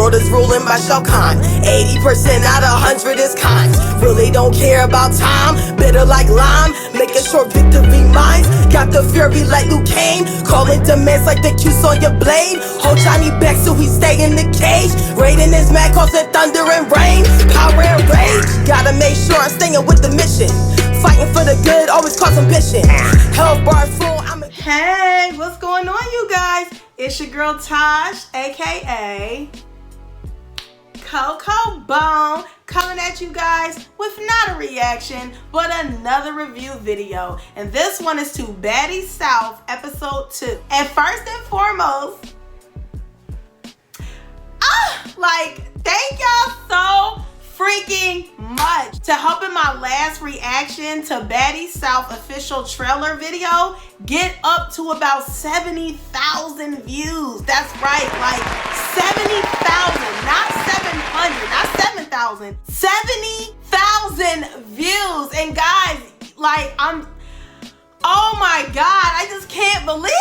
world is ruling by Shao Kahn. 80% out of 100 is cons. Really don't care about time, bitter like lime. Making sure victory mines. Got the fury like Liu Kang. Calling demands like the juice on your blade. Hold Johnny back so he stay in the cage. Raiding his mad, causing thunder and rain. Power and rage. Gotta make sure I'm staying with the mission. Fighting for the good, always cause ambition. Health bar full, Hey, what's going on, you guys? It's your girl Tosh, aka Coco Bone, coming at you guys with not a reaction, but another review video. And this one is to Baddie South, episode 2. And first and foremost, thank y'all so freaking much to helping my last reaction to Baddie South official trailer video get up to about 70,000 views. That's right, like 70,000, not 700, not 7,000, 70,000 views. And guys, oh my God, I just can't believe it.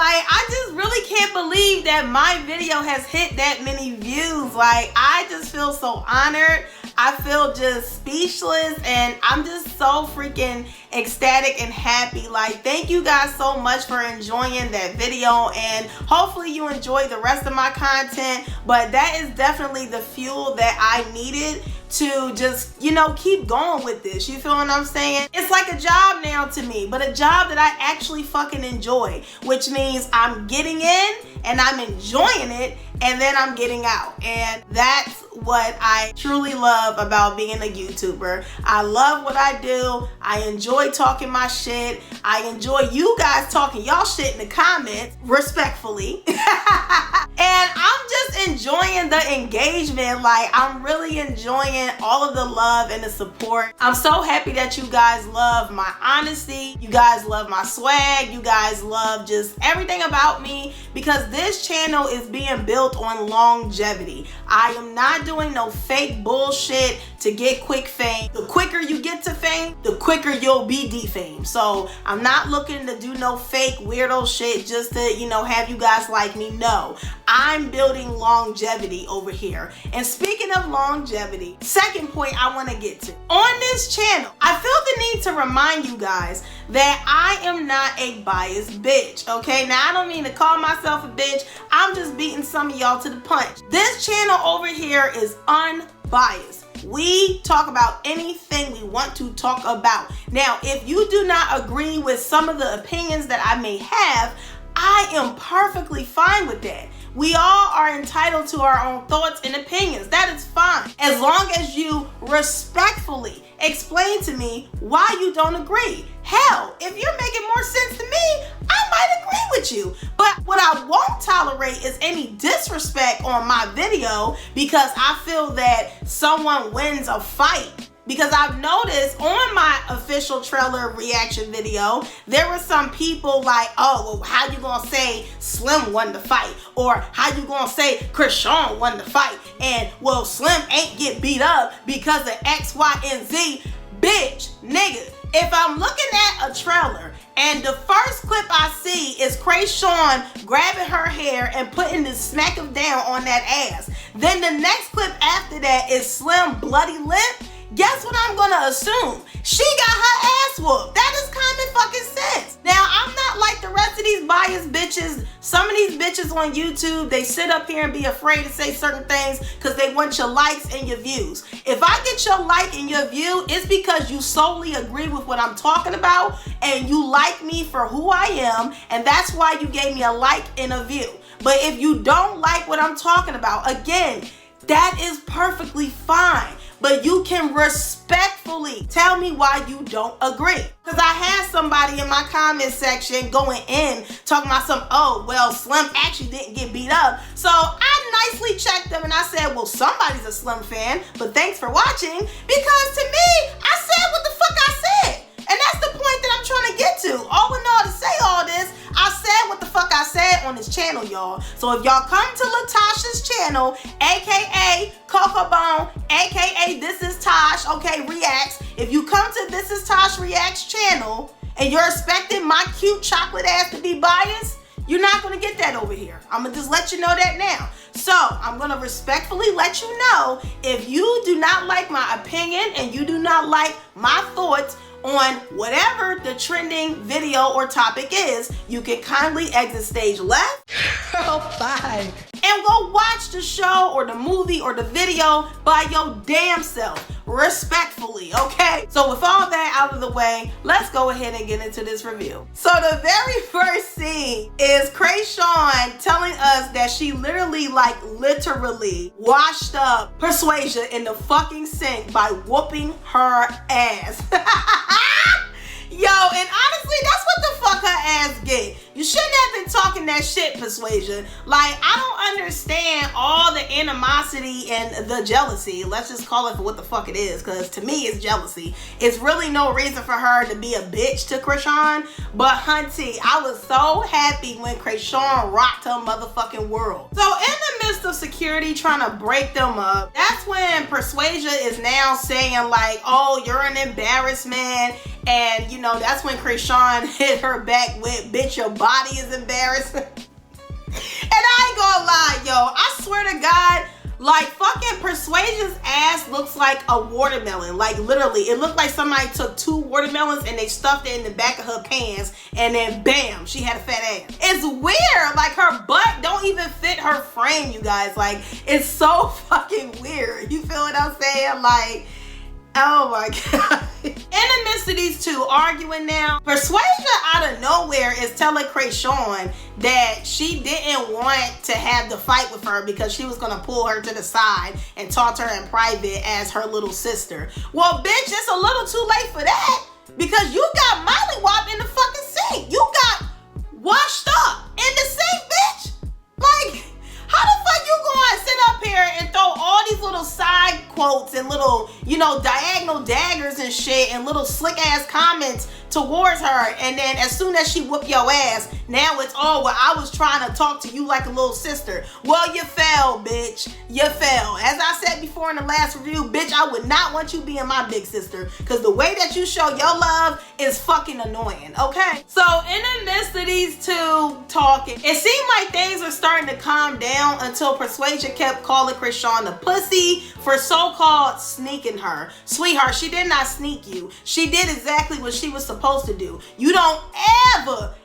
I just really can't believe that my video has hit that many views. I just feel so honored. I feel just speechless, and I'm just so freaking ecstatic and happy. Thank you guys so much for enjoying that video, and hopefully you enjoy the rest of my content. But that is definitely the fuel that I needed to just, keep going with this. You feel what I'm saying? It's like a job now to me, but a job that I actually fucking enjoy, which means I'm getting in and I'm enjoying it, and then I'm getting out. And that's what I truly love about being a YouTuber. I love what I do. I enjoy talking my shit. I enjoy you guys talking y'all shit in the comments, respectfully. And I'm just enjoying the engagement. I'm really enjoying all of the love and the support. I'm so happy that you guys love my honesty. You guys love my swag. You guys love just everything about me, because this channel is being built on longevity. I am not doing no fake bullshit to get quick fame. The quicker you get to fame, the quicker you'll be defamed. So I'm not looking to do no fake weirdo shit just to, have you guys like me. No, I'm building longevity over here. And speaking of longevity, second point I want to get to. On this channel, I feel the need to remind you guys that I am not a biased bitch, okay? Now, I don't mean to call myself a bitch. I'm just beating some of y'all to the punch. This channel over here is unbiased. We talk about anything we want to talk about. Now, if you do not agree with some of the opinions that I may have, I am perfectly fine with that. We all are entitled to our own thoughts and opinions. That is fine, as long as you respectfully explain to me why you don't agree. Hell, if you're making more sense to me, I might agree with you. But what I won't tolerate is any disrespect on my video because I feel that someone wins a fight. Because I've noticed on my official trailer reaction video, there were some people like, oh, well, how you gonna say Slim won the fight? Or how you gonna say Chrisean won the fight? And, well, Slim ain't get beat up because of X, Y, and Z. Bitch, nigga, if I'm looking at a trailer and the first clip I see is Chrisean grabbing her hair and putting the smack of down on that ass, then the next clip after that is Slim bloody lip, guess what I'm gonna assume? She got her ass whooped. That is common fucking sense. Now, I'm not like the rest of these biased bitches. Some of these bitches on YouTube, they sit up here and be afraid to say certain things because they want your likes and your views. If I get your like and your view, it's because you solely agree with what I'm talking about and you like me for who I am, and that's why you gave me a like and a view. But if you don't like what I'm talking about, again, that is perfectly fine. But you can respectfully tell me why you don't agree. Because I had somebody in my comment section going in talking about oh, well, Slim actually didn't get beat up. So I nicely checked them and I said, well, somebody's a Slim fan, but thanks for watching. Because to me, I said what the fuck I said. And that's the point that I'm trying to get to. All in all, to say all this, I said what the fuck I said on this channel, y'all. So if y'all come to Latasha's channel, aka Coco Bone, aka This Is Tosh, okay, Reacts. If you come to This Is Tosh Reacts channel and you're expecting my cute chocolate ass to be biased, You're not gonna get that over here. I'm gonna just let you know that now. So I'm gonna respectfully let you know, if you do not like my opinion and you do not like my thoughts on whatever the trending video or topic is, you can kindly exit stage left. Girl, bye. And go watch the show or the movie or the video by your damn self, respectfully, okay? So with all that out of the way, let's go ahead and get into this review. So the very first scene is Kreayshawn telling us that she literally washed up Persuasia in the fucking sink by whooping her ass. Yo, and honestly, that's what the fuck her ass get. You shouldn't have been talking that shit, Persuasion. Like, I don't understand all the animosity and the jealousy. Let's just call it for what the fuck it is, because to me, it's jealousy. It's really no reason for her to be a bitch to Kreayshawn. But hunty, I was so happy when Kreayshawn rocked her motherfucking world. So in the midst of security trying to break them up, that's when Persuasia is now saying like, oh, you're an embarrassment. And, you know, that's when Kreayshawn hit her back with, bitch, your body is embarrassing. And I ain't gonna lie, yo, I swear to God, like, fucking Persuasia's ass looks like a watermelon. Like, literally, it looked like somebody took 2 watermelons and they stuffed it in the back of her pants, and then bam, she had a fat ass. It's weird. Like, her butt don't even fit her frame, you guys. Like, it's so fucking weird. You feel what I'm saying? Like, oh my God. In the midst of these two arguing now, Persuasia out of nowhere is telling Kreayshawn that she didn't want to have the fight with her because she was gonna pull her to the side and talk to her in private as her little sister. Well, bitch, it's a little too late for that, because you got mollywop in the fucking sink. You got washed up in the sink, bitch. Like, how the fuck you gonna sit up here and throw all these little side quotes and little, you know, diagonal daggers and shit and little slick ass comments towards her, and then as soon as she whoop your ass, now it's, oh, well, I was trying to talk to you like a little sister. Well, you fell, bitch. You fell. As I said before in the last review, bitch, I would not want you being my big sister, because the way that you show your love is fucking annoying, okay? So in the midst of these two talking, it seemed like things were starting to calm down until Persuasia kept calling Kreayshawn a pussy for so-called sneaking her. Sweetheart, she did not sneak you. She did exactly what she was supposed to do. You don't ever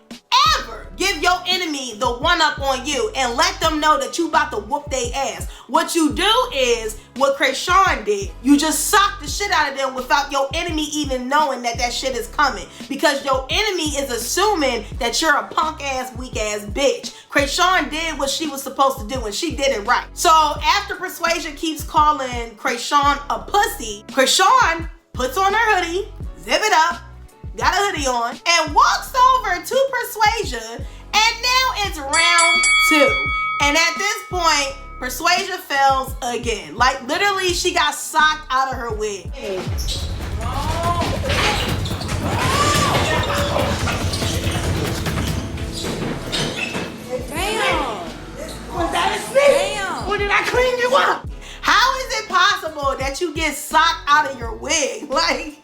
give your enemy the one up on you and let them know that you about to whoop their ass. What you do is what Kreayshawn did. You just sock the shit out of them without your enemy even knowing that that shit is coming, because your enemy is assuming that you're a punk ass, weak ass bitch. Kreayshawn did what she was supposed to do, and she did it right. So after Persuasia keeps calling Kreayshawn a pussy, Kreayshawn puts on her hoodie, zip it up, got a hoodie on, and walks over to Persuasia, and now it's round 2. And at this point, Persuasia fails again. Like, literally, she got socked out of her wig. Damn. Was that a snake? Damn. Or did I clean you up? How is it possible that you get socked out of your wig? Like,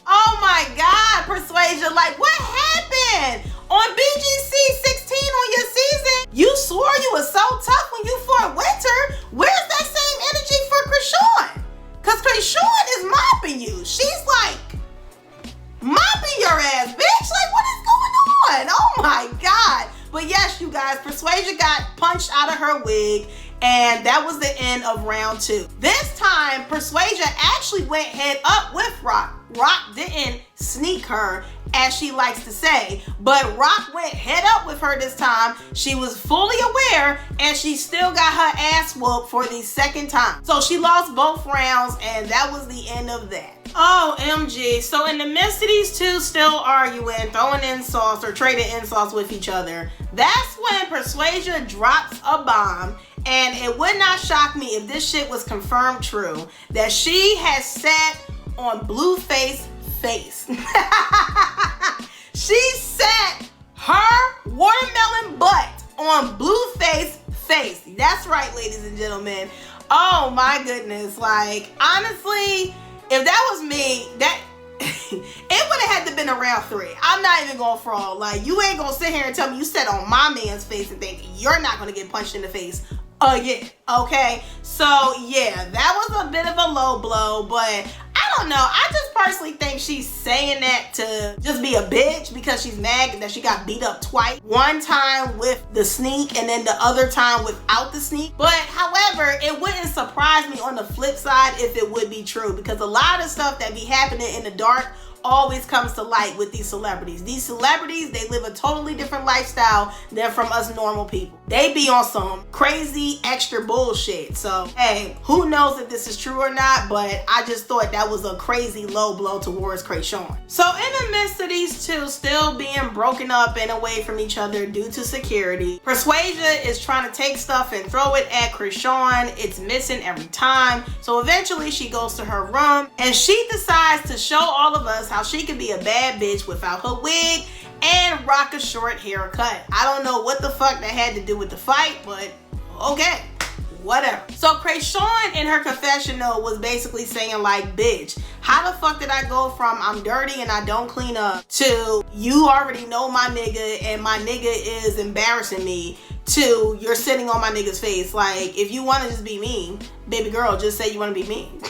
oh my God, Persuasia, like, what happened? On BGC 16 on your season, you swore you was so tough when you fought Winter. Where's that same energy for Kreayshawn? Because Kreayshawn is mopping you. She's like mopping your ass, bitch. Like, what is going on? Oh my God. But yes, you guys, Persuasia got punched out of her wig, and that was the end of round 2. This time, Persuasia actually went head up with Rock. Rock didn't sneak her, as she likes to say, but Rock went head up with her this time. She was fully aware, and she still got her ass whooped for the second time. So she lost both rounds, and that was the end of that. Oh, MG. So in the midst of these two still arguing, throwing insults or trading insults with each other, that's when Persuasia drops a bomb. And it would not shock me if this shit was confirmed true, that she has sat on Blueface's face. She sat her watermelon butt on Blueface's face. That's right, ladies and gentlemen. Oh my goodness. Like, honestly, if that was me, it would have had to been around 3. I'm not even going fraud. Like, you ain't gonna sit here and tell me you sat on my man's face and think you're not gonna get punched in the face again, okay? So yeah, that was a bit of a low blow, but I don't know. I just personally think she's saying that to just be a bitch because she's mad that she got beat up twice. One time with the sneak and then the other time without the sneak. But however, it wouldn't surprise me on the flip side if it would be true, because a lot of stuff that be happening in the dark always comes to light with these celebrities. These celebrities, they live a totally different lifestyle than from us normal people. They be on some crazy extra bullshit. So, hey, who knows if this is true or not, but I just thought that was a crazy low blow towards Kreayshawn. So in the midst of these two still being broken up and away from each other due to security, Persuasia is trying to take stuff and throw it at Kreayshawn. It's missing every time. So eventually she goes to her room and she decides to show all of us how she could be a bad bitch without her wig and rock a short haircut. I don't know what the fuck that had to do with the fight, but okay, whatever. So Kreayshawn in her confessional was basically saying like, bitch, how the fuck did I go from I'm dirty and I don't clean up to you already know my nigga and my nigga is embarrassing me to you're sitting on my nigga's face. Like, if you want to just be mean, baby girl, just say you want to be mean.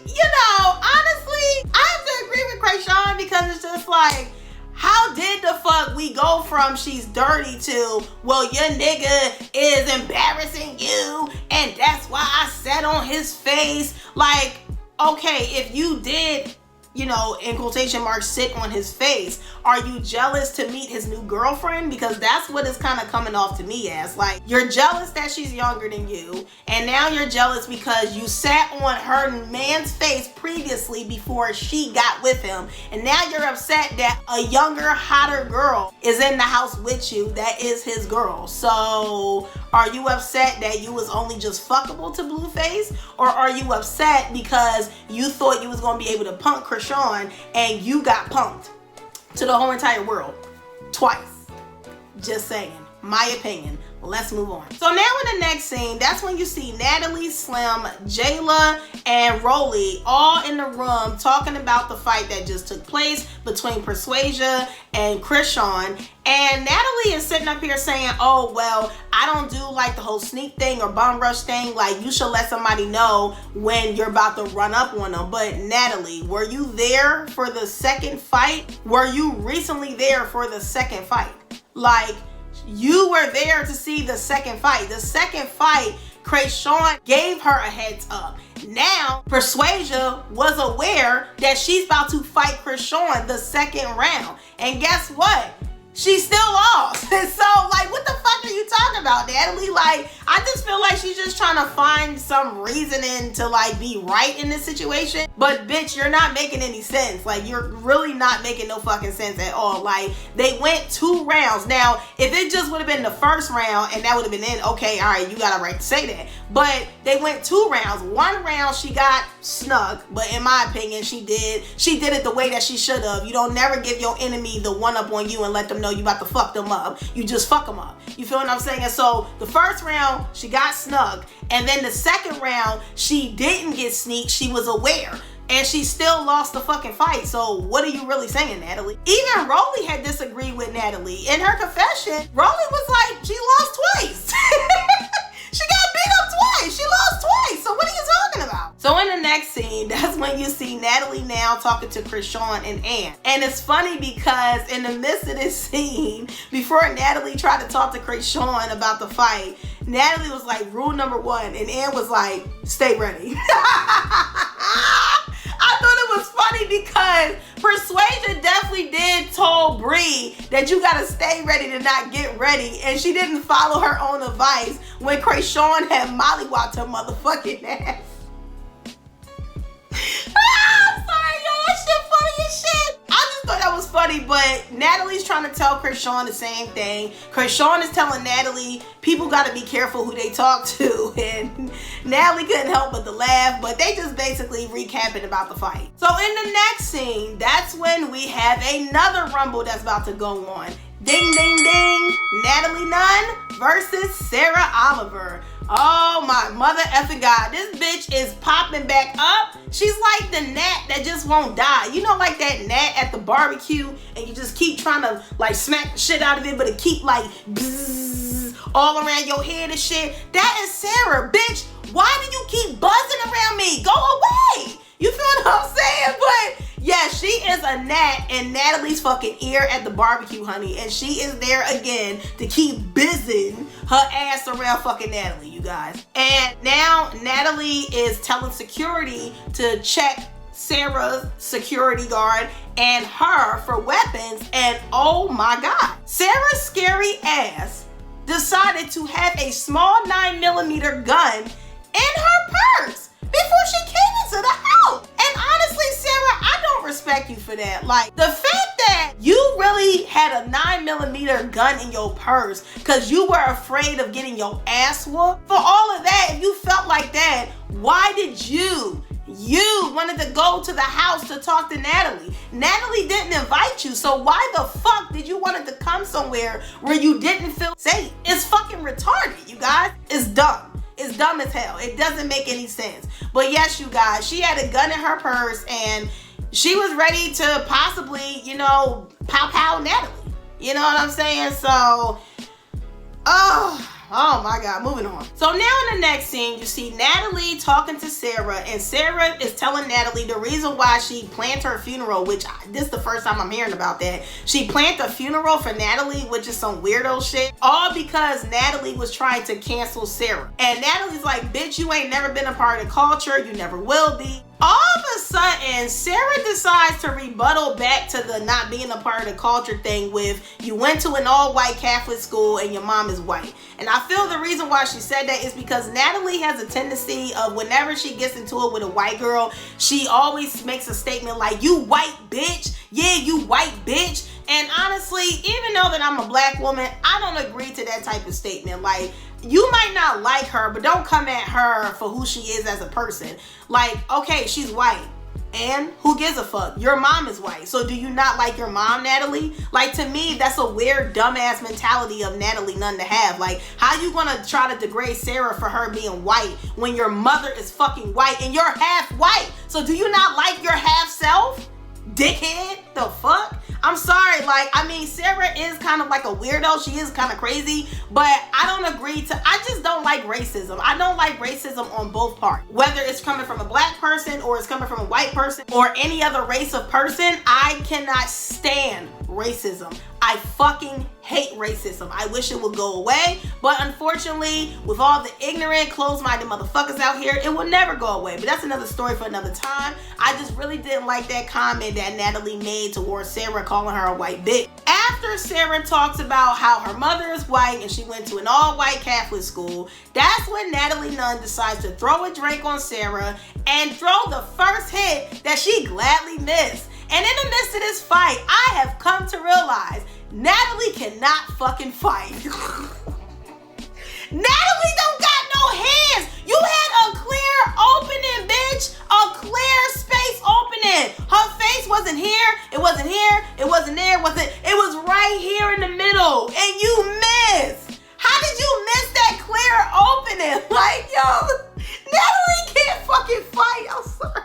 You know, honestly, I have to agree with Kreayshawn because it's just like, how did the fuck we go from she's dirty to, well, your nigga is embarrassing you and that's why I sat on his face? Like, okay, if you did, you know, in quotation marks, sit on his face, are you jealous to meet his new girlfriend? Because that's what it's kind of coming off to me as. Like, you're jealous that she's younger than you, and now you're jealous because you sat on her man's face previously before she got with him, and now you're upset that a younger, hotter girl is in the house with you that is his girl. So are you upset that you was only just fuckable to Blueface, or are you upset because you thought you was gonna be able to punk Kreayshawn and you got punked to the whole entire world twice? Just saying, my opinion. Let's move on. So now in the next scene, that's when you see Natalie, Slim, Jayla, and Rolly all in the room talking about the fight that just took place between Persuasia and Kreayshawn. And Natalie is sitting up here saying, oh, well, I don't do like the whole sneak thing or bum rush thing. Like, you should let somebody know when you're about to run up on them. But Natalie, were you there for the second fight? Were you recently there for the second fight? Like, you were there to see the second fight. The second fight, Kreayshawn gave her a heads up. Now, Persuasia was aware that she's about to fight Kreayshawn the second round. And guess what? She still lost. And so, like, what the fuck are you talking about, Natalie? Like, I just feel like she's just trying to find some reasoning to, like, be right in this situation. But, bitch, you're not making any sense. Like, you're really not making no fucking sense at all. Like, they went 2 rounds. Now, if it just would have been the first round and that would have been it, okay, all right, you got a right to say that. But they went 2 rounds. 1 round, she got snuck. But in my opinion, she did it the way that she should have. You don't never give your enemy the one up on you and let them know you about to fuck them up. You just fuck them up. You feel what I'm saying? And so the first round, she got snuck. And then the second round, she didn't get sneaked. She was aware. And she still lost the fucking fight. So what are you really saying, Natalie? Even Rolly had disagreed with Natalie. In her confession, Rolly was like, she lost twice. She got beat up twice. She lost twice. So what are you talking about? So in the next scene, that's when you see Natalie now talking to Kreayshawn and Ann. And it's funny because in the midst of this scene, before Natalie tried to talk to Kreayshawn about the fight, Natalie was like, rule number 1. And Ann was like, stay ready. I thought it was funny because Persuasion definitely did told Bree that you gotta stay ready to not get ready, and she didn't follow her own advice when Kreayshawn had mollywopped her motherfucking ass. I'm sorry, yo, that shit funny as shit. I just thought that was funny, but Natalie's trying to tell Kreayshawn the same thing. Kreayshawn is telling Natalie people got to be careful who they talk to, and Natalie couldn't help but to laugh, but they just basically recapping about the fight. So in the next scene, that's when we have another rumble that's about to go on. Ding, ding, ding. Natalie Nunn versus Sarah Oliver. Oh my mother effing God. This bitch is popping back up. She's like the gnat that just won't die. You know, like that gnat at the barbecue and you just keep trying to like smack the shit out of it, but it keep like bzzz all around your head and shit. That is Sarah, bitch. Why do you keep buzzing around me? Go away. You feel what I'm saying? But yeah, she is a gnat in Natalie's fucking ear at the barbecue, honey. And she is there again to keep buzzing her ass around fucking Natalie, you guys. And now Natalie is telling security to check Sarah's security guard and her for weapons. And oh my God, Sarah's scary ass decided to have a small 9mm gun in her purse before she came into the house. And honestly, Sarah, I don't respect you for that. Like, the fact that you really had a 9mm gun in your purse because you were afraid of getting your ass whooped. For all of that, if you felt like that, why did you wanted to go to the house to talk to Natalie? Natalie didn't invite you, so why the fuck did you want to come somewhere where you didn't feel safe? It's fucking retarded, you guys. It's dumb. It's dumb as hell. It doesn't make any sense. But yes, you guys, she had a gun in her purse and she was ready to possibly, you know, pow Natalie. You know what I'm saying? So, oh my God, moving on. So now in the next scene, you see Natalie talking to Sarah, and Sarah is telling Natalie the reason why she planned her funeral, which this is the first time I'm hearing about that. She planned a funeral for Natalie, which is some weirdo shit, all because Natalie was trying to cancel Sarah. And Natalie's like, bitch, you ain't never been a part of the culture. You never will be. All of a sudden, Sarah decides to rebuttal back to the not being a part of the culture thing with, you went to an all-white Catholic school and your mom is white. And I feel the reason why she said that is because Natalie has a tendency of whenever she gets into it with a white girl, she always makes a statement like, you white bitch. Yeah, you white bitch. And honestly, even though that I'm a black woman, I don't agree to that type of statement. Like, you might not like her, but don't come at her for who she is as a person. Like, okay, she's white. And who gives a fuck? Your mom is white. So do you not like your mom, Natalie? Like, to me, that's a weird, dumbass mentality of Natalie Nunn to have. Like, how you gonna try to degrade Sarah for her being white when your mother is fucking white and you're half white? So do you not like your half self? Dickhead, the fuck? I'm sorry, like, I mean, Sarah is kind of like a weirdo. She is kind of crazy, but I don't agree to, I just don't like racism. I don't like racism on both parts. Whether it's coming from a black person or it's coming from a white person or any other race of person, I cannot stand racism. I fucking hate racism. I wish it would go away, but unfortunately, with all the ignorant, closed-minded motherfuckers out here, it will never go away. But that's another story for another time. I just really didn't like that comment that Natalie made towards Sarah, calling her a white bitch. After Sarah talks about how her mother is white and she went to an all-white Catholic school, that's when Natalie Nunn decides to throw a drink on Sarah and throw the first hit that she gladly missed. And in the midst of this fight, I have come to realize Natalie cannot fucking fight. Natalie don't got no hands. You had a clear opening, bitch. A clear space opening. Her face wasn't here. It wasn't here. It wasn't there. It was right here in the middle. And you missed. How did you miss that clear opening? Like, yo, Natalie can't fucking fight. I'm sorry.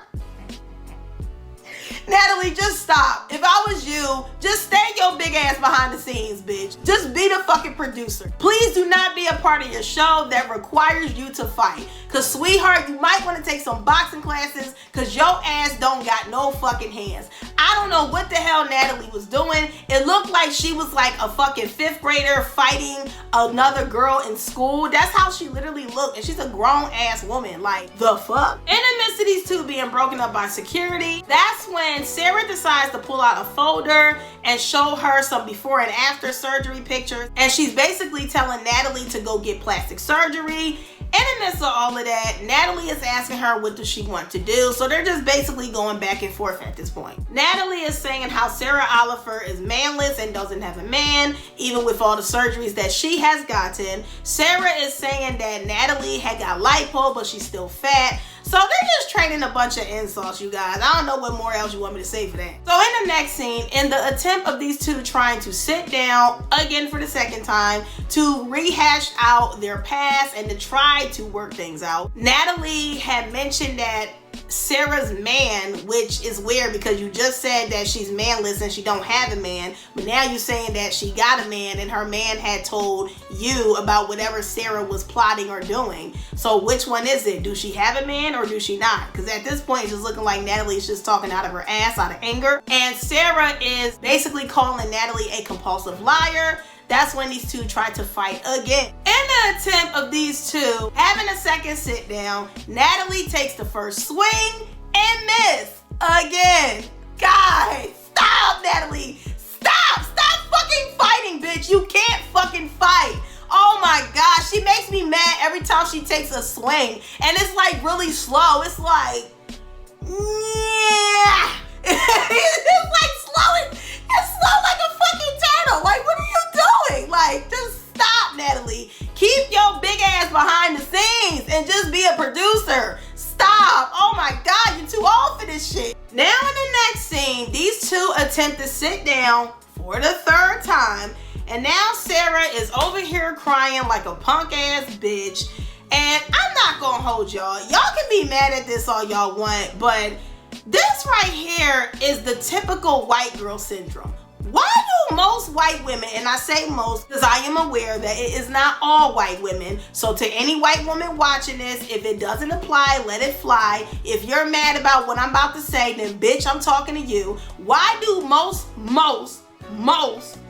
Natalie, just stop. If I was you, just stay your big ass behind the scenes, bitch. Just be the fucking producer. Please do not be a part of your show that requires you to fight. Cause sweetheart, you might want to take some boxing classes cause your ass don't got no fucking hands. I don't know what the hell Natalie was doing. It looked like she was like a fucking 5th grader fighting another girl in school. That's how she literally looked. And she's a grown ass woman. Like, the fuck? In the midst of these two being broken up by security, that's when Sarah decides to pull out a folder and show her some before and after surgery pictures. And she's basically telling Natalie to go get plastic surgery. In the midst of all of that, Natalie is asking her what does she want to do. So they're just basically going back and forth at this point. Natalie is saying how Sarah Oliver is manless and doesn't have a man, even with all the surgeries that she has gotten. Sarah is saying that Natalie had got lipo, but she's still fat. So they're just trading a bunch of insults, you guys. I don't know what more else you want me to say for that. So in the next scene, in the attempt of these two trying to sit down again for the second time to rehash out their past and to try to work things out, Natalie had mentioned that Sarah's man, which is weird because you just said that she's manless and she don't have a man, but now you're saying that she got a man and her man had told you about whatever Sarah was plotting or doing. So which one is it? Do she have a man or do she not? Because at this point it's just looking like Natalie's just talking out of her ass out of anger, and Sarah is basically calling Natalie a compulsive liar. That's when these two try to fight again. In the attempt of these two having a second sit down, Natalie takes the first swing and miss again. Guys, stop, Natalie. Stop fucking fighting, bitch. You can't fucking fight. Oh my gosh, she makes me mad every time she takes a swing. And it's like really slow. It's like, yeah. It's like slow. It's slow like a fucking turtle. Like, what are you doing? Like, just stop, Natalie. Keep your big ass behind the scenes and just be a producer. Stop. Oh my God, you're too old for this shit. Now in the next scene, these two attempt to sit down for the third time. And now Sarah is over here crying like a punk ass bitch. And I'm not gonna hold y'all. Y'all can be mad at this all y'all want, but this right here is the typical white girl syndrome. Why do most white women, and I say most because I am aware that it is not all white women, so to any white woman watching this, if it doesn't apply, let it fly. If you're mad about what I'm about to say, then bitch, I'm talking to you. Why do most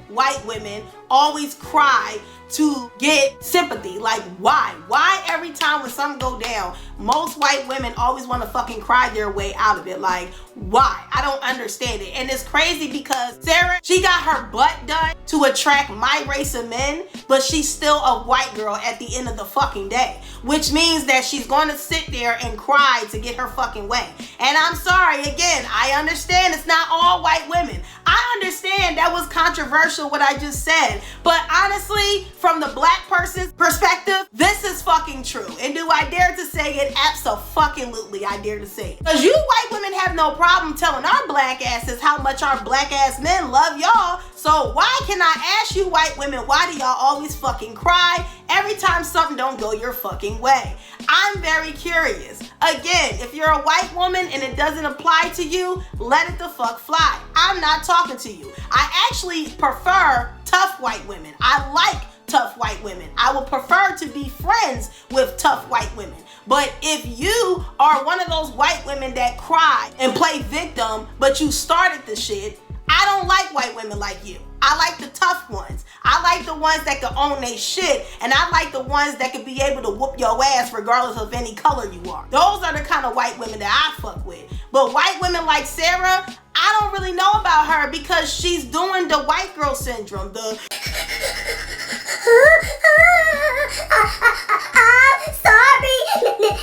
white women always cry to get sympathy? Like, why? Why every time when something go down, most white women always want to fucking cry their way out of it? Like, why? I don't understand it. And it's crazy because Sarah, she got her butt done to attract my race of men, but she's still a white girl at the end of the fucking day, which means that she's going to sit there and cry to get her fucking way. And I'm sorry, again, I understand it's not all white women. I understand that was controversial what I just said, but honestly, from the black person's perspective, this is fucking true. And do I dare to say it? Abso-fucking-lutely, I dare to say it. Because you white women have no problem telling our black asses how much our black ass men love y'all. So why can I ask you white women, why do y'all always fucking cry every time something don't go your fucking way? I'm very curious. Again, if you're a white woman and it doesn't apply to you, let it the fuck fly. I'm not talking to you. I actually prefer tough white women. I like tough white women. I would prefer to be friends with tough white women. But if you are one of those white women that cry and play victim, but you started the shit, I don't like white women like you. I like the tough ones. I like the ones that can own their shit, and I like the ones that can be able to whoop your ass regardless of any color you are. Those are the kind of white women that I fuck with. But white women like Sarah, I don't really know about her because she's doing the white girl syndrome. Sorry,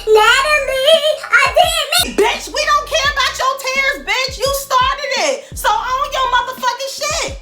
Natalie, I didn't mean. Bitch, we don't care about your tears, bitch. You started it. So own your motherfucking shit.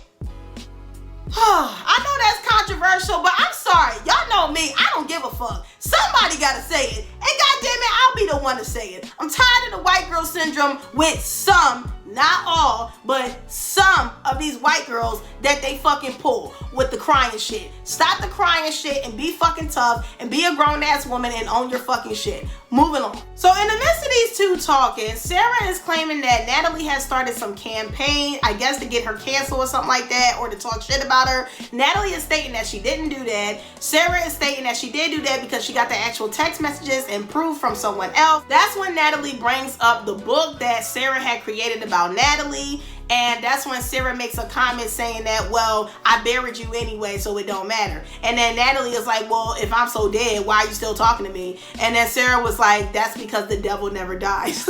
I know that's controversial, but I'm sorry. Y'all know me. I don't give a fuck. Somebody gotta say it. And goddamn it, I'll be the one to say it. I'm tired of the white girl syndrome with some, not all, but some of these white girls that they fucking pull with the crying shit. Stop the crying shit and be fucking tough and be a grown ass woman and own your fucking shit. Moving on. So in the midst of these two talking, Sarah is claiming that Natalie has started some campaign, I guess to get her canceled or something like that, or to talk shit about her. Natalie is stating that she didn't do that. Sarah is stating that she did do that because she got the actual text messages and proof from someone else. That's when Natalie brings up the book that Sarah had created about Natalie. And that's when Sarah makes a comment saying that, well, I buried you anyway, so it don't matter. And then Natalie is like, well, if I'm so dead, why are you still talking to me? And then Sarah was like, that's because the devil never dies.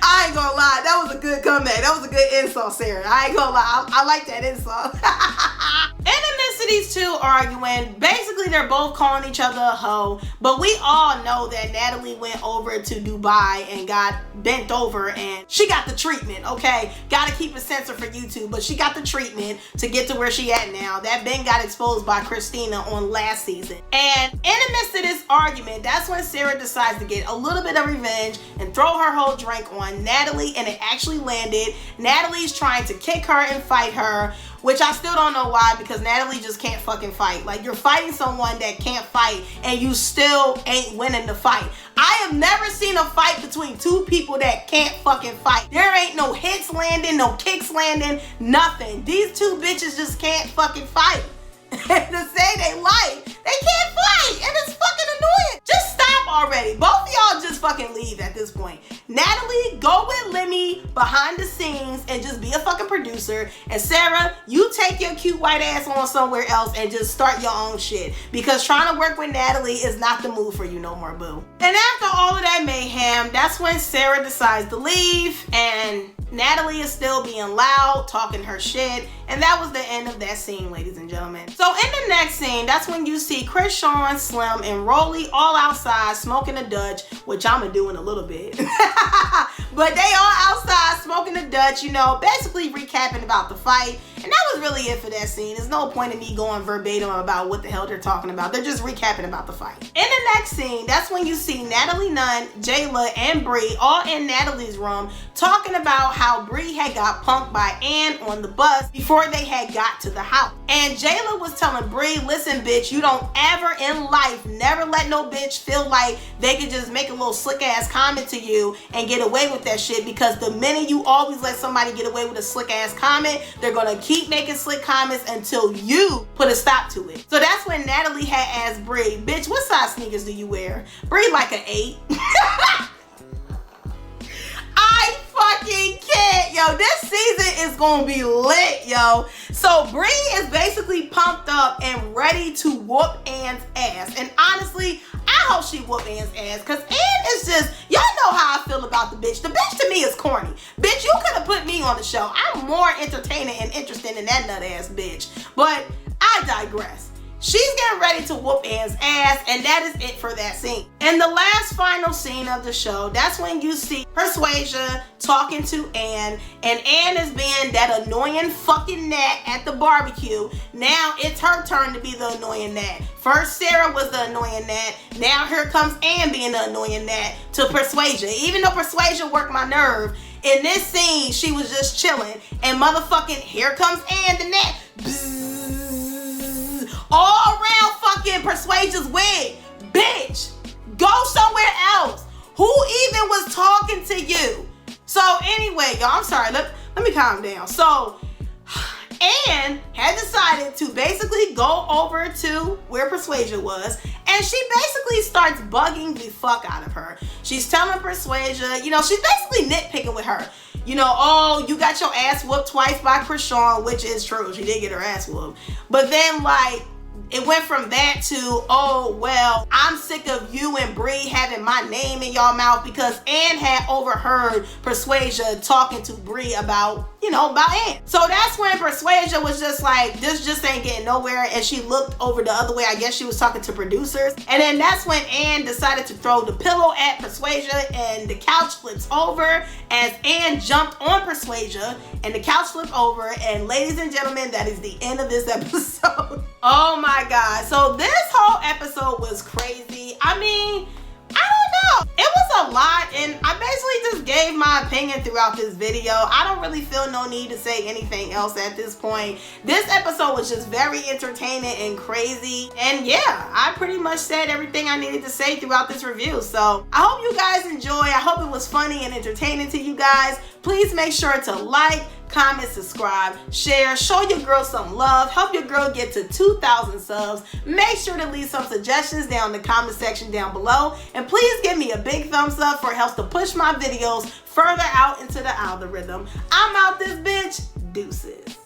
I ain't gonna lie, that was a good comeback. That was a good insult, Sarah. I ain't gonna lie, I like that insult. In the midst of these two arguing. Basically, they're both calling each other a hoe, but we all know that Natalie went over to Dubai and got bent over and she got the treatment, okay? Gotta keep it censored for YouTube, but she got the treatment to get to where she at now. That Ben got exposed by Christina on last season. And in the midst of this argument, that's when Sarah decides to get a little bit of revenge and throw her whole drink on Natalie, and it actually landed. Natalie's trying to kick her and fight her, which I still don't know why, because Natalie just can't fucking fight. Like, you're fighting someone that can't fight and you still ain't winning the fight. I have never seen a fight between two people that can't fucking fight. There ain't no hits landing, no kicks landing, nothing. These two bitches just can't fucking fight. To say they like, they can't fight, and it's fucking annoying. Just stop already. Both of y'all just fucking leave at this point. Natalie, go with Lemmy behind the scenes and just be a fucking producer. And Sarah, you take your cute white ass on somewhere else and just start your own shit. Because trying to work with Natalie is not the move for you no more, boo. And after all of that mayhem, that's when Sarah decides to leave, and Natalie is still being loud, talking her shit, and that was the end of that scene, ladies and gentlemen. So in the next scene, that's when you see Chrisean, Slim, and Rolly all outside smoking a Dutch, which I'ma do in a little bit. But they all outside smoking a Dutch, you know, basically recapping about the fight. And that was really it for that scene. There's no point in me going verbatim about what the hell they're talking about. They're just recapping about the fight. In the next scene, that's when you see Natalie Nunn, Jayla, and Bree all in Natalie's room talking about how Bree had got punked by Ann on the bus before they had got to the house. And Jayla was telling Bree, listen bitch, you don't ever in life never let no bitch feel like they could just make a little slick ass comment to you and get away with that shit, because the minute you always let somebody get away with a slick ass comment, they're gonna keep making slick comments until you put a stop to it. So that's when Natalie had asked Bree, bitch, what size sneakers do you wear? Bree like an 8. I fucking can't, yo. This season is gonna be lit, yo. So Bree is basically pumped up and ready to whoop Ann's ass. And honestly, I hope she whoop Ann's ass, because Ann is just, y'all know how I feel about the bitch. The bitch to me is corny. Bitch, you could have put me on the show. I'm more entertaining and interesting than that nut ass bitch. But I digress. She's getting ready to whoop Ann's ass, and that is it for that scene. And the last final scene of the show, that's when you see Persuasia talking to Ann, and Ann is being that annoying fucking gnat at the barbecue. Now it's her turn to be the annoying gnat. First Sarah was the annoying gnat, now here comes Ann being the annoying gnat to Persuasia. Even though Persuasia worked my nerve, in this scene she was just chilling, and motherfucking here comes Ann the gnat. Bzzz. All around fucking Persuasia's wig. Bitch, go somewhere else. Who even was talking to you? So anyway, y'all, I'm sorry, let me calm down. So Ann had decided to basically go over to where Persuasia was, and she basically starts bugging the fuck out of her. She's telling Persuasia, you know, she's basically nitpicking with her. You know, oh, you got your ass whooped twice by Chrisean, which is true. She did get her ass whooped. But then, like, it went from that to, oh, well, I'm sick of you and Bree having my name in y'all mouth, because Ann had overheard Persuasia talking to Bree about, you know, about Ann. So that's when Persuasia was just like, this just ain't getting nowhere, and she looked over the other way. I guess she was talking to producers. And then that's when Ann decided to throw the pillow at Persuasia, and the couch flips over as Ann jumped on Persuasia, and the couch flipped over. And ladies and gentlemen, that is the end of this episode. Oh my God. So this whole episode was crazy. I mean, I don't know. It was a lot, and I basically just gave my opinion throughout this video. I don't really feel no need to say anything else at this point. This episode was just very entertaining and crazy. And yeah, I pretty much said everything I needed to say throughout this review. So I hope you guys enjoy. I hope it was funny and entertaining to you guys. Please make sure to like, comment, subscribe, share, show your girl some love, help your girl get to 2,000 subs. Make sure to leave some suggestions down in the comment section down below, and please give me a big thumbs up, for it helps to push my videos further out into the algorithm. I'm out this bitch. Deuces.